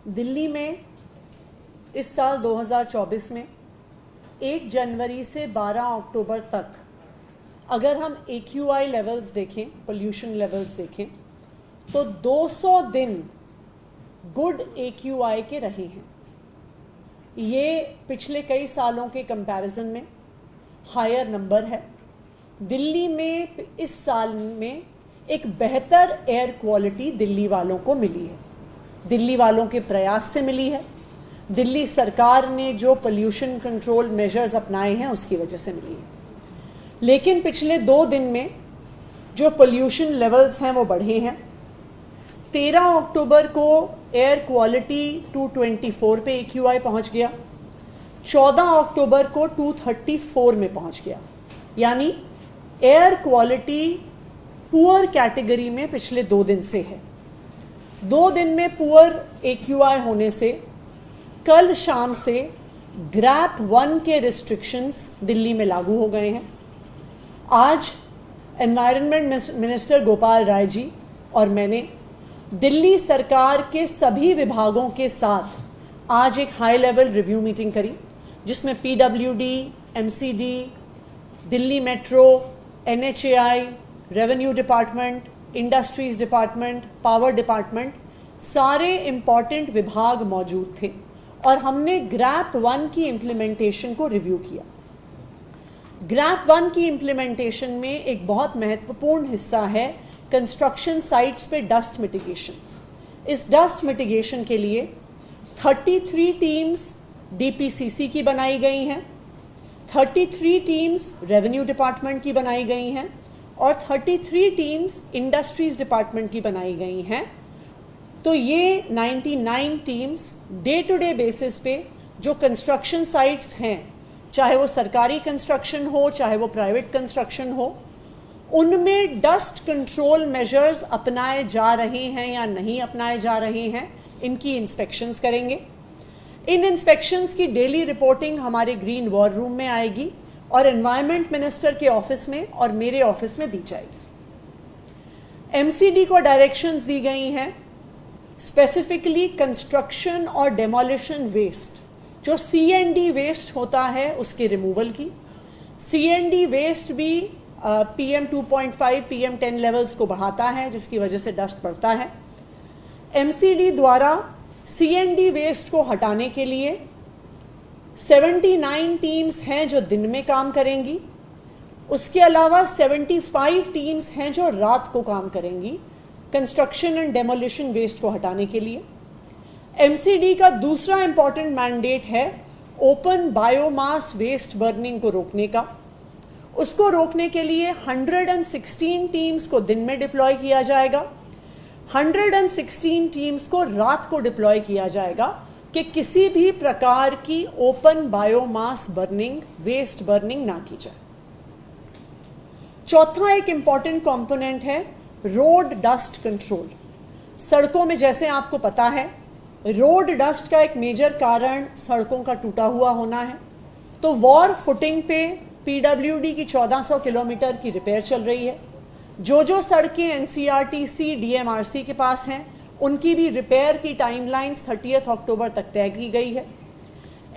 दिल्ली में इस साल 2024 में 1 जनवरी से 12 अक्टूबर तक अगर हम AQI लेवल्स देखें, पोल्यूशन लेवल्स देखें, तो 200 दिन गुड AQI के रहे हैं। ये पिछले कई सालों के कंपैरिजन में हायर नंबर है। दिल्ली में इस साल में एक बेहतर एयर क्वालिटी दिल्ली वालों को मिली है, दिल्ली वालों के प्रयास से मिली है, दिल्ली सरकार ने जो पोल्यूशन कंट्रोल मेजर्स अपनाए हैं उसकी वजह से मिली है। लेकिन पिछले 2 दिन में जो पोल्यूशन लेवल्स हैं वो बढ़े हैं। 13 अक्टूबर को एयर क्वालिटी 224 पे AQI पहुंच गया, 14 अक्टूबर को 234 में पहुंच गया, यानी एयर क्वालिटी पुअर कैटेगरी में पिछले 2 दिन से है। 2 दिन में पुअर AQI होने से कल शाम से ग्रैप 1 के रिस्ट्रिक्शंस दिल्ली में लागू हो गए हैं। आज एनवायरनमेंट मिनिस्टर गोपाल राय जी और मैंने दिल्ली सरकार के सभी विभागों के साथ आज एक हाई लेवल रिव्यू मीटिंग करी, जिसमें PWD, MCD, Delhi metro, NHAI, revenue department, industries department, power department, सारे इंपॉर्टेंट विभाग मौजूद थे और हमने ग्रैप 1 की इम्प्लीमेंटेशन को रिव्यू किया। ग्रैप 1 की इम्प्लीमेंटेशन में एक बहुत महत्वपूर्ण हिस्सा है कंस्ट्रक्शन साइट्स पे डस्ट मिटिगेशन। इस डस्ट मिटिगेशन के लिए 33 टीम्स DPCC की बनाई गई हैं, 33 टीम्स रेवेन्यू डिपार्टमेंट की बनाई गई हैं और 33 टीम्स इंडस्ट्रीज डिपार्टमेंट की बनाई गई हैं। तो ये 99 teams day to day basis पे जो कंस्ट्रक्शन साइट्स हैं, चाहे वो सरकारी कंस्ट्रक्शन हो चाहे वो प्राइवेट कंस्ट्रक्शन हो, उनमें डस्ट कंट्रोल मेजर्स अपनाए जा रहे हैं या नहीं अपनाए जा रहे हैं, इनकी इंस्पेक्शंस करेंगे। इन इंस्पेक्शंस की डेली रिपोर्टिंग हमारे ग्रीन वॉर रूम में आएगी और एनवायरनमेंट मिनिस्टर के ऑफिस में और मेरे ऑफिस में दी जाएगी। MCD को डायरेक्शंस दी गई हैं स्पेसिफिकली कंस्ट्रक्शन और डेमोलिशन वेस्ट, जो CND वेस्ट होता है उसके रिमूवल की। CND वेस्ट भी PM 2.5 PM 10 लेवल्स को बढ़ाता है, जिसकी वजह से डस्ट बढ़ता है। MCD द्वारा CND वेस्ट को हटाने के लिए 79 टीम्स हैं जो दिन में काम करेंगी, उसके अलावा 75 टीम्स हैं जो रात को काम करेंगी कंस्ट्रक्शन एंड डेमोलिशन वेस्ट को हटाने के लिए। MCD का दूसरा इंपॉर्टेंट मैंडेट है ओपन बायोमास वेस्ट बर्निंग को रोकने का। उसको रोकने के लिए 116 टीम्स को दिन में डिप्लॉय किया जाएगा, 116 टीम्स को रात को डिप्लॉय किया जाएगा कि किसी भी प्रकार की open biomass burning, waste burning ना की जाए। चौथा एक इंपॉर्टेंट कंपोनेंट है रोड डस्ट कंट्रोल। सड़कों में, जैसे आपको पता है, रोड डस्ट का एक मेजर कारण सड़कों का टूटा हुआ होना है। तो वॉर फुटिंग पे PWD की 1400 किलोमीटर की रिपेयर चल रही है। जो सड़कें NCRTC, DMRC के पास हैं, उनकी भी रिपेयर की टाइमलाइंस 30 अक्टूबर तक तय की गई है।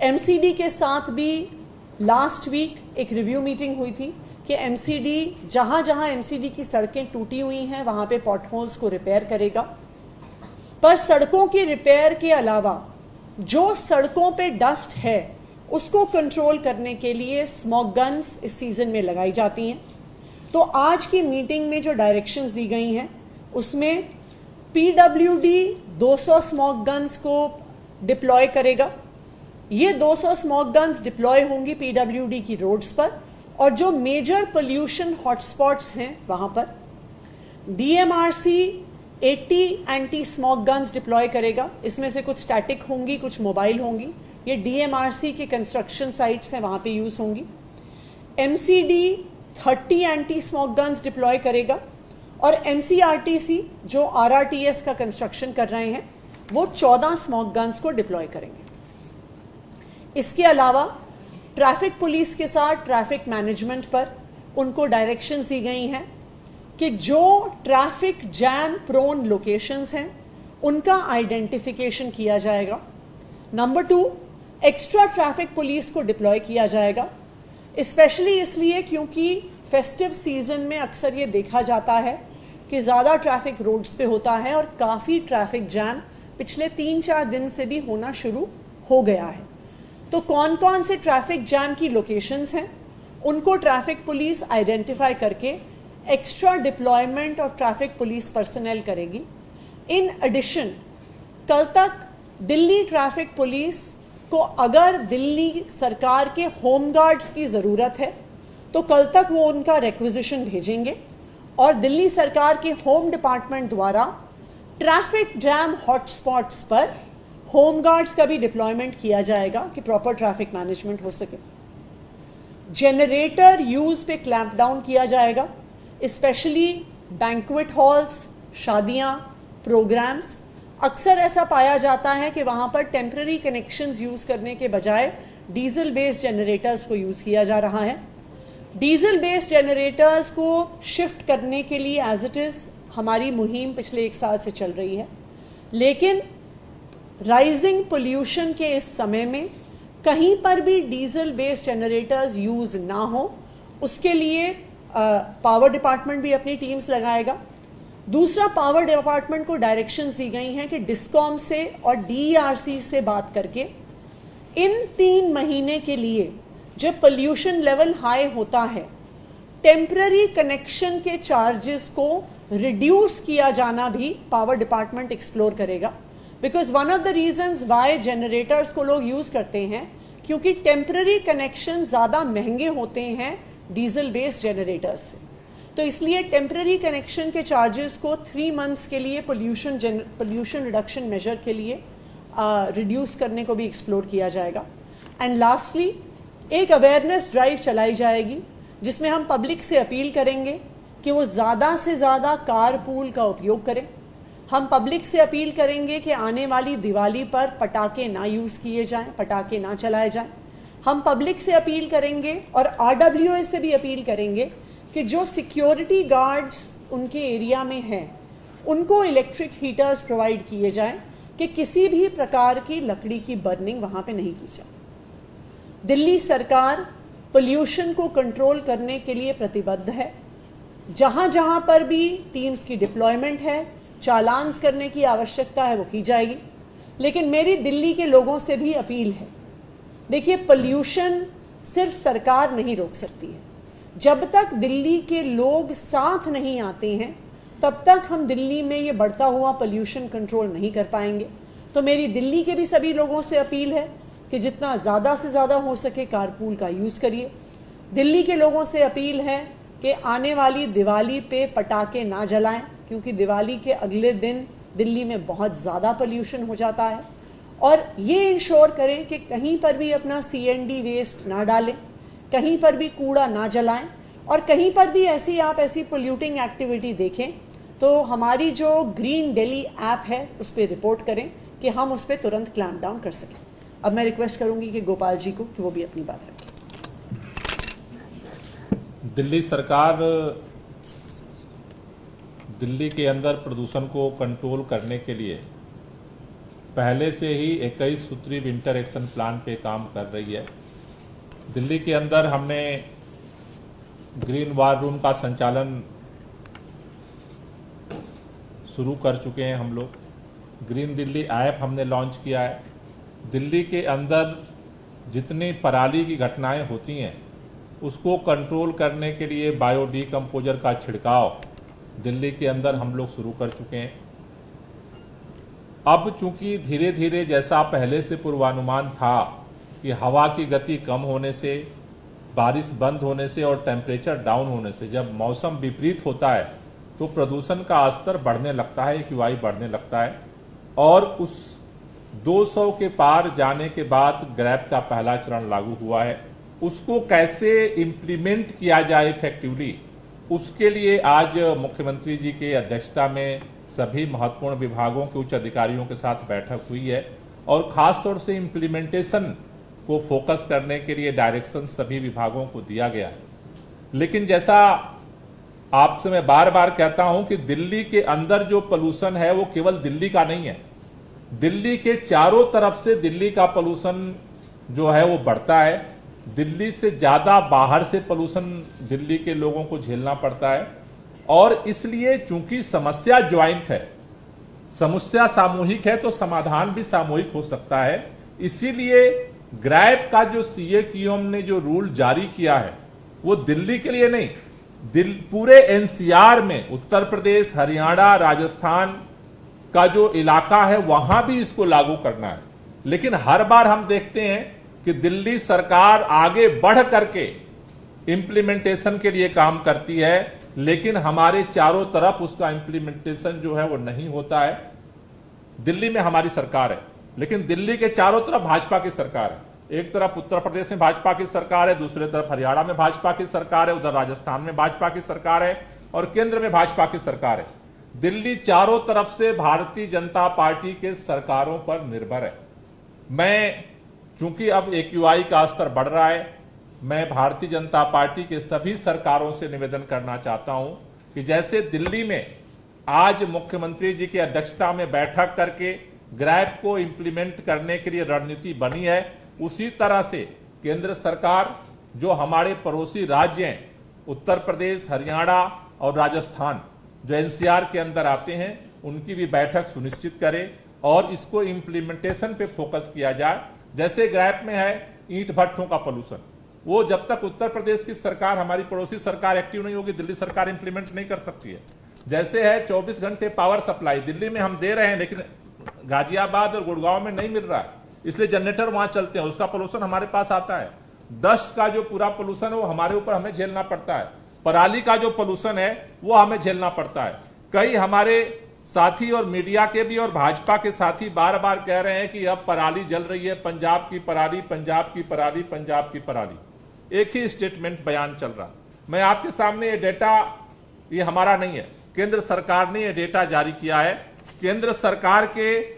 MCD के साथ भी लास्ट वीक एक रिव्यू मीटिंग हुई थी कि MCD जहां MCD की सड़कें टूटी हुई हैं वहां पे पॉटहोल्स को रिपेयर करेगा। पर सड़कों की रिपेयर के अलावा जो सड़कों पे डस्ट है उसको कंट्रोल करने के लिए स्मॉग गन्स इस सीजन में लगाई जाती हैं। तो आज की मीटिंग में जो डायरेक्शंस दी गई हैं उसमें PWD 200 स्मॉग गन्स को डिप्लॉय करेगा। ये 200 स्मॉग गन्स डिप्लॉय होंगी PWD की रोड्स पर और जो मेजर पोल्यूशन हॉटस्पॉट्स हैं वहां पर। DMRC 80 anti smog guns deploy करेगा। इसमें से कुछ स्टैटिक होंगी, कुछ मोबाइल होंगी। ये DMRC के कंस्ट्रक्शन साइट्स हैं, वहां पे यूज होंगी। MCD 30 anti smog guns deploy करेगा और NCRTC जो RRTS का कंस्ट्रक्शन कर रहे हैं वो 14 स्मॉग गन्स को डिप्लॉय करेंगे। इसके अलावा ट्रैफिक पुलिस के साथ ट्रैफिक मैनेजमेंट पर उनको डायरेक्शंस दी गई हैं कि जो ट्रैफिक जैम प्रोन लोकेशंस हैं उनका आइडेंटिफिकेशन किया जाएगा। नंबर 2, एक्स्ट्रा ट्रैफिक पुलिस को डिप्लॉय किया जाएगा, स्पेशली इसलिए क्योंकि फेस्टिव सीजन में अक्सर ये देखा जाता है कि ज़्यादा ट्रैफिक रोड्स पे होता है और काफ़ी ट्रैफिक जैम पिछले 3-4 दिन से भी होना शुरू हो गया है। तो कौन कौन से ट्रैफिक जैम की लोकेशंस हैं, उनको ट्रैफिक पुलिस आइडेंटिफाई करके extra deployment of traffic police personnel करेगी। इन एडिशन कल तक दिल्ली ट्रैफिक पुलिस को अगर दिल्ली सरकार के होम गार्ड्स की ज़रूरत है तो कल तक वो उनका रिक्विजिशन भेजेंगे और दिल्ली सरकार के होम डिपार्टमेंट द्वारा ट्रैफिक जैम हॉटस्पॉट्स पर होम गार्ड्स का भी डिप्लॉयमेंट किया जाएगा कि प्रॉपर ट्रैफिक मैनेजमेंट हो सके। जनरेटर यूज पे क्लैंप डाउन किया जाएगा, स्पेशली बैंक्वेट हॉल्स, शादियां, प्रोग्राम्स। अक्सर ऐसा पाया जाता है कि वहां पर टेम्पररी कनेक्शंस यूज करने के बजाय डीजल बेस्ड जनरेटर्स को यूज किया जा रहा है। डीजल बेस्ड जनरेटर्स को शिफ्ट करने के लिए एज इट इज हमारी मुहिम पिछले 1 साल से चल रही है, लेकिन राइजिंग पोल्यूशन के इस समय में कहीं पर भी डीजल बेस्ड जनरेटर्स यूज ना हो, उसके लिए पावर डिपार्टमेंट भी अपनी टीम्स लगाएगा। दूसरा, पावर डिपार्टमेंट को डायरेक्शंस दी गई हैं कि डिस्कॉम से और डीईआरसी से बात करके इन 3 महीने के लिए जब पोल्यूशन लेवल हाई होता है, टेम्पररी कनेक्शन के चार्जेस को रिड्यूस किया जाना भी पावर डिपार्टमेंट एक्सप्लोर करेगा। Because one of the reasons Y generators को लोग यूज करते हैं क्योंकि टेम्पररी कनेक्शन ज़्यादा महंगे होते हैं डीजल बेस्ड जनरेटर्स से। तो इसलिए टेम्पररी कनेक्शन के चार्जेस को 3 मंथ्स के लिए पोल्यूशन रिडक्शन मेजर के लिए रिड्यूस करने को भी एक्सप्लोर किया जाएगा। एंड लास्टली, एक अवेयरनेस ड्राइव चलाई जाएगी जिसमें हम पब्लिक से अपील करेंगे कि वो ज़्यादा से ज़्यादा कारपूल का उपयोग करें। हम पब्लिक से अपील करेंगे कि आने वाली दिवाली पर पटाखे ना यूज़ किए जाएं, पटाखे ना चलाए जाएं। हम पब्लिक से अपील करेंगे और RWA से भी अपील करेंगे कि जो सिक्योरिटी गार्ड्स उनके एरिया में हैं उनको इलेक्ट्रिक हीटर्स प्रोवाइड किए जाएं कि किसी भी प्रकार की लकड़ी की बर्निंग वहाँ पे नहीं की जाए। दिल्ली सरकार पोल्यूशन को कंट्रोल करने के लिए प्रतिबद्ध है। जहाँ जहाँ पर भी टीम्स की डिप्लॉयमेंट है, चालान्स करने की आवश्यकता है, वो की जाएगी। लेकिन मेरी दिल्ली के लोगों से भी अपील है, देखिए पोल्यूशन सिर्फ सरकार नहीं रोक सकती है। जब तक दिल्ली के लोग साथ नहीं आते हैं तब तक हम दिल्ली में ये बढ़ता हुआ पोल्यूशन कंट्रोल नहीं कर पाएंगे। तो मेरी दिल्ली के भी सभी लोगों से अपील है कि जितना ज़्यादा से ज़्यादा हो सके कारपूल का यूज़ करिए। दिल्ली के लोगों से अपील है कि आने वाली दिवाली पे पटाखे ना जलाएं क्योंकि दिवाली के अगले दिन दिल्ली में बहुत ज़्यादा पोल्यूशन हो जाता है। और ये इंश्योर करें कि कहीं पर भी अपना CND वेस्ट ना डालें, कहीं पर भी कूड़ा ना जलाएं, और कहीं पर भी आप ऐसी पोल्यूटिंग एक्टिविटी देखें तो हमारी जो ग्रीन दिल्ली ऐप है उस पर रिपोर्ट करें कि हम उस पर तुरंत क्लैंप डाउन कर सकें। अब मैं रिक्वेस्ट करूंगी कि गोपाल जी को कि वो भी अपनी बात रखें। दिल्ली सरकार दिल्ली के अंदर प्रदूषण को कंट्रोल करने के लिए पहले से ही 21 सूत्री विंटर एक्शन प्लान पे काम कर रही है। दिल्ली के अंदर हमने ग्रीन वार रूम का संचालन शुरू कर चुके हैं। हम लोग ग्रीन दिल्ली ऐप हमने लॉन्च किया है। दिल्ली के अंदर जितनी पराली की घटनाएं होती हैं उसको कंट्रोल करने के लिए बायो डीकम्पोजर का छिड़काव दिल्ली के अंदर हम लोग शुरू कर चुके हैं। अब चूंकि धीरे धीरे जैसा पहले से पूर्वानुमान था कि हवा की गति कम होने से, बारिश बंद होने से और टेम्परेचर डाउन होने से जब मौसम विपरीत होता है तो प्रदूषण का स्तर बढ़ने लगता है, AQI बढ़ने लगता है। और उस 200 के पार जाने के बाद ग्रैब का पहला चरण लागू हुआ है। उसको कैसे इम्प्लीमेंट किया जाए इफेक्टिवली, उसके लिए आज मुख्यमंत्री जी के अध्यक्षता में सभी महत्वपूर्ण विभागों के उच्च अधिकारियों के साथ बैठक हुई है और खास तौर से इम्प्लीमेंटेशन को फोकस करने के लिए डायरेक्शन सभी विभागों को दिया गया है। लेकिन जैसा आपसे मैं बार बार कहता हूं कि दिल्ली के अंदर जो पोल्यूशन है वो केवल दिल्ली का नहीं है, दिल्ली के चारों तरफ से दिल्ली का पोल्यूशन जो है वो बढ़ता है। दिल्ली से ज्यादा बाहर से पोल्यूशन दिल्ली के लोगों को झेलना पड़ता है, और इसलिए चूंकि समस्या ज्वाइंट है, समस्या सामूहिक है, तो समाधान भी सामूहिक हो सकता है। इसीलिए ग्रैब का जो CAQM ने जो रूल जारी किया है वो दिल्ली के लिए नहीं, पूरे NCR में उत्तर प्रदेश, हरियाणा, राजस्थान का जो इलाका है वहां भी इसको लागू करना है। लेकिन हर बार हम देखते हैं कि दिल्ली सरकार आगे बढ़ करके इंप्लीमेंटेशन के लिए काम करती है, लेकिन हमारे चारों तरफ उसका इंप्लीमेंटेशन जो है वो नहीं होता है। दिल्ली में हमारी सरकार है, लेकिन दिल्ली के चारों तरफ भाजपा की सरकार है। एक तरफ उत्तर प्रदेश में भाजपा की सरकार है, दूसरे तरफ हरियाणा में भाजपा की सरकार है, उधर राजस्थान में भाजपा की सरकार है, और केंद्र में भाजपा की सरकार है। दिल्ली चारों तरफ से भारतीय जनता पार्टी के सरकारों पर निर्भर है। मैं चूंकि अब AQI का स्तर बढ़ रहा है, मैं भारतीय जनता पार्टी के सभी सरकारों से निवेदन करना चाहता हूं कि जैसे दिल्ली में आज मुख्यमंत्री जी की अध्यक्षता में बैठक करके ग्रैब को इंप्लीमेंट करने के लिए रणनीति बनी है, उसी तरह से केंद्र सरकार जो हमारे पड़ोसी राज्य हैं, उत्तर प्रदेश, हरियाणा और राजस्थान जो NCR के अंदर आते हैं, उनकी भी बैठक सुनिश्चित करे और इसको इंप्लीमेंटेशन पे फोकस किया जाए। जैसे ग्रैब में है ईंट भट्ठों का पोल्यूशन, वो जब तक उत्तर प्रदेश की सरकार, हमारी पड़ोसी सरकार एक्टिव नहीं होगी, दिल्ली सरकार इंप्लीमेंट नहीं कर सकती है। जैसे है 24 घंटे पावर सप्लाई, दिल्ली में हम दे रहे हैं लेकिन गाजियाबाद और गुड़गांव में नहीं मिल रहा है, इसलिए जनरेटर वहां चलते हैं, उसका पोल्यूशन हमारे पास आता है। डस्ट का जो पूरा पोल्यूशन है वो हमारे ऊपर हमें झेलना पड़ता है। पराली का जो पोल्यूशन है वो हमें झेलना पड़ता है। कई हमारे साथी और मीडिया के भी और भाजपा के साथी बार बार कह रहे हैं कि अब पराली जल रही है, पंजाब की पराली, पंजाब की पराली, पंजाब की पराली, एक ही स्टेटमेंट बयान चल रहा। मैं आपके सामने ये डेटा, ये हमारा नहीं है, केंद्र सरकार ने ये डेटा जारी किया है। केंद्र सरकार के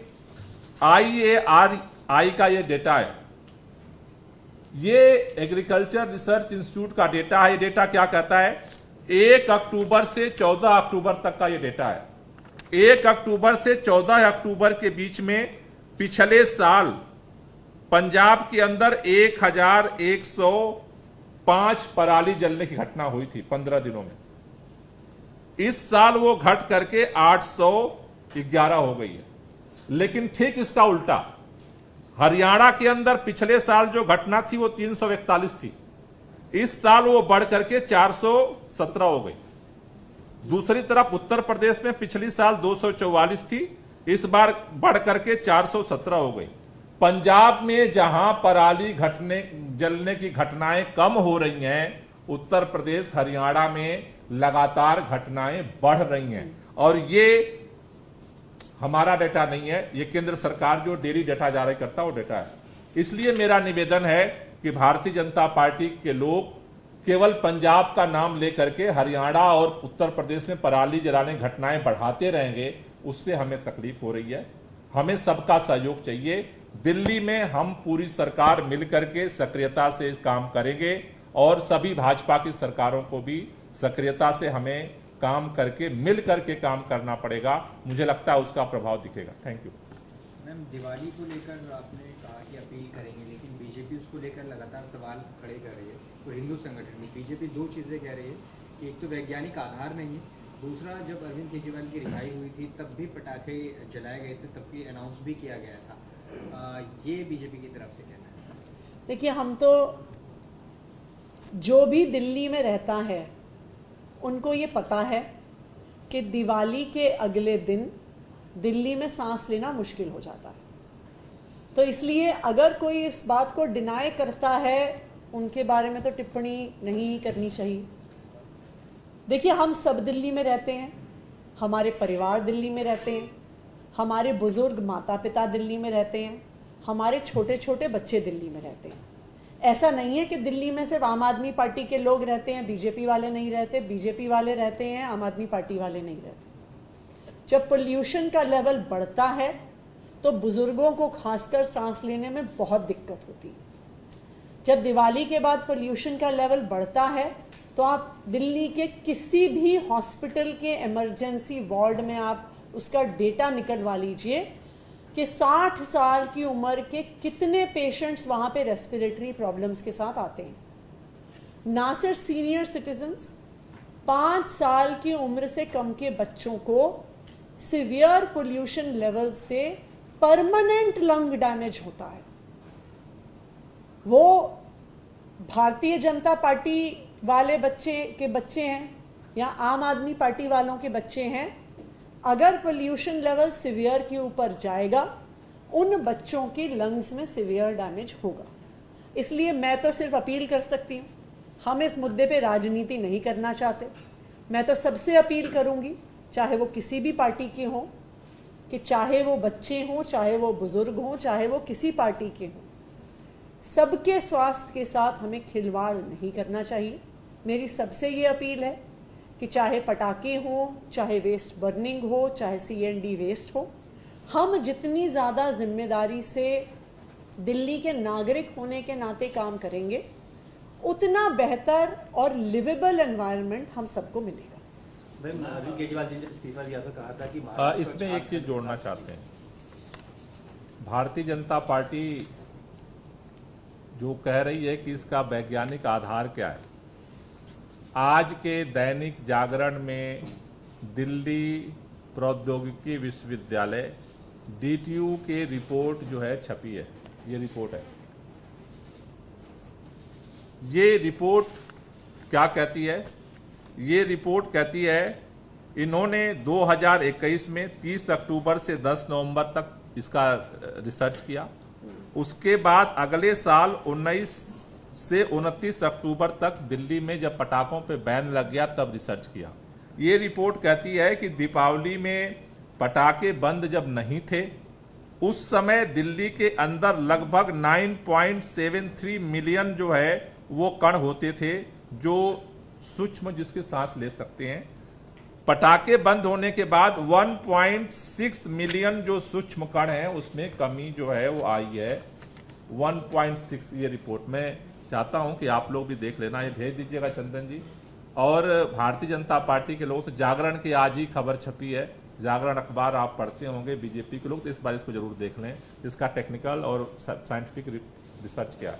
IARI का ये डेटा है, ये एग्रीकल्चर रिसर्च इंस्टीट्यूट का डेटा है। ये डेटा क्या कहता है? 1 अक्टूबर से 14 अक्टूबर तक का ये डेटा है। 1 अक्टूबर से 14 अक्टूबर के बीच में पिछले साल पंजाब के अंदर 1105 पराली जलने की घटना हुई थी 15 दिनों में। इस साल वो घट करके 811 हो गई है। लेकिन ठीक इसका उल्टा, हरियाणा के अंदर पिछले साल जो घटना थी वो 341 थी, इस साल वो बढ़ करके 417 हो गई। दूसरी तरफ उत्तर प्रदेश में पिछली साल 244 थी, इस बार बढ़ करके 417 हो गई। पंजाब में जहां पराली जलने की घटनाएं कम हो रही हैं, उत्तर प्रदेश, हरियाणा में लगातार घटनाएं बढ़ रही हैं। और ये हमारा डेटा नहीं है, ये केंद्र सरकार जो डेली डेटा जारी करता है वो डेटा है। इसलिए मेरा निवेदन है कि भारतीय जनता पार्टी के लोग केवल पंजाब का नाम लेकर के हरियाणा और उत्तर प्रदेश में पराली जलाने घटनाएं बढ़ाते रहेंगे, उससे हमें तकलीफ हो रही है। हमें सबका सहयोग चाहिए। दिल्ली में हम पूरी सरकार मिलकर के सक्रियता से काम करेंगे और सभी भाजपा की सरकारों को भी सक्रियता से हमें काम करके मिल करके काम करना पड़ेगा। मुझे लगता है उसका प्रभाव दिखेगा। Thank you. मैम, दिवाली को लेकर आपने कहा कि अपील करेंगे, लेकिन बीजेपी उसको लेकर लगातार सवाल खड़े कर रही है। तो हिंदू संगठन में बीजेपी दो चीज़ें कह रही है कि एक तो वैज्ञानिक आधार नहीं है, दूसरा जब अरविंद केजरीवाल की रिहाई हुई थी तब भी पटाखे जलाए गए थे, तब भी अनाउंस भी किया गया था। ये बीजेपी की तरफ से कहना है। देखिए, हम तो जो भी दिल्ली में रहता है उनको ये पता है कि दिवाली के अगले दिन दिल्ली में सांस लेना मुश्किल हो जाता है। तो इसलिए अगर कोई इस बात को डिनाई करता है, उनके बारे में तो टिप्पणी नहीं करनी चाहिए। देखिए, हम सब दिल्ली में रहते हैं, हमारे परिवार दिल्ली में रहते हैं, हमारे बुजुर्ग माता पिता दिल्ली में रहते हैं, हमारे छोटे छोटे बच्चे दिल्ली में रहते हैं। ऐसा नहीं है कि दिल्ली में सिर्फ आम आदमी पार्टी के लोग रहते हैं, बीजेपी वाले नहीं रहते। बीजेपी वाले रहते हैं, आम आदमी पार्टी वाले नहीं रहते। जब पोल्यूशन का लेवल बढ़ता है तो बुजुर्गों को खासकर सांस लेने में बहुत दिक्कत होती है। जब दिवाली के बाद पोल्यूशन का लेवल बढ़ता है तो आप दिल्ली के किसी भी हॉस्पिटल के इमरजेंसी वार्ड में आप उसका डेटा निकलवा लीजिए कि 60 साल की उम्र के कितने पेशेंट्स वहाँ पे रेस्पिरेटरी प्रॉब्लम्स के साथ आते हैं। ना सिर्फ सीनियर सिटीजन्स, 5 साल की उम्र से कम के बच्चों को सिवियर पोल्यूशन लेवल से परमानेंट लंग डैमेज होता है। वो भारतीय जनता पार्टी वाले बच्चे हैं या आम आदमी पार्टी वालों के बच्चे हैं, अगर पोल्यूशन लेवल सिवियर के ऊपर जाएगा उन बच्चों की लंग्स में सिवियर डैमेज होगा। इसलिए मैं तो सिर्फ अपील कर सकती हूँ, हम इस मुद्दे पे राजनीति नहीं करना चाहते। मैं तो सबसे अपील करूँगी, चाहे वो किसी भी पार्टी के हों, कि चाहे वो बच्चे हों, चाहे वो बुजुर्ग हों, चाहे वो किसी पार्टी के हों, सबके स्वास्थ्य के साथ हमें खिलवाड़ नहीं करना चाहिए। मेरी सबसे ये अपील है कि चाहे पटाखे हो, चाहे वेस्ट बर्निंग हो, चाहे CND वेस्ट हो, हम जितनी ज़्यादा जिम्मेदारी से दिल्ली के नागरिक होने के नाते काम करेंगे, उतना बेहतर और लिवेबल एनवायरनमेंट हम सबको मिलेगा। अरविंद केजरीवाल जी ने इस्तीफा दिया था, कहा था कि इसमें एक चीज जोड़ना चाहते हैं, भारतीय जनता पार्टी जो कह रही है कि इसका वैज्ञानिक आधार क्या है, आज के दैनिक जागरण में दिल्ली प्रौद्योगिकी विश्वविद्यालय DTU के रिपोर्ट जो है छपी है, ये रिपोर्ट है। ये रिपोर्ट क्या कहती है? ये रिपोर्ट कहती है इन्होंने 2021 में 30 अक्टूबर से 10 नवंबर तक इसका रिसर्च किया। उसके बाद अगले साल 19 से 29 अक्टूबर तक दिल्ली में जब पटाखों पे बैन लग गया तब रिसर्च किया। ये रिपोर्ट कहती है कि दीपावली में पटाखे बंद जब नहीं थे, उस समय दिल्ली के अंदर लगभग 9.73 मिलियन जो है वो कण होते थे, जो सूक्ष्म जिसके सांस ले सकते हैं। पटाखे बंद होने के बाद 1.6 मिलियन जो सूक्ष्म कण है उसमें कमी जो है वो आई है 1.6। ये रिपोर्ट मैं चाहता हूं कि आप लोग भी देख लेना, ये भेज दीजिएगा चंदन जी। और भारतीय जनता पार्टी के लोगों से जागरण की आज ही खबर छपी है, जागरण अखबार आप पढ़ते होंगे बीजेपी के लोग, तो इस बार इसको जरूर देख लें, इसका टेक्निकल और साइंटिफिक रिसर्च क्या है।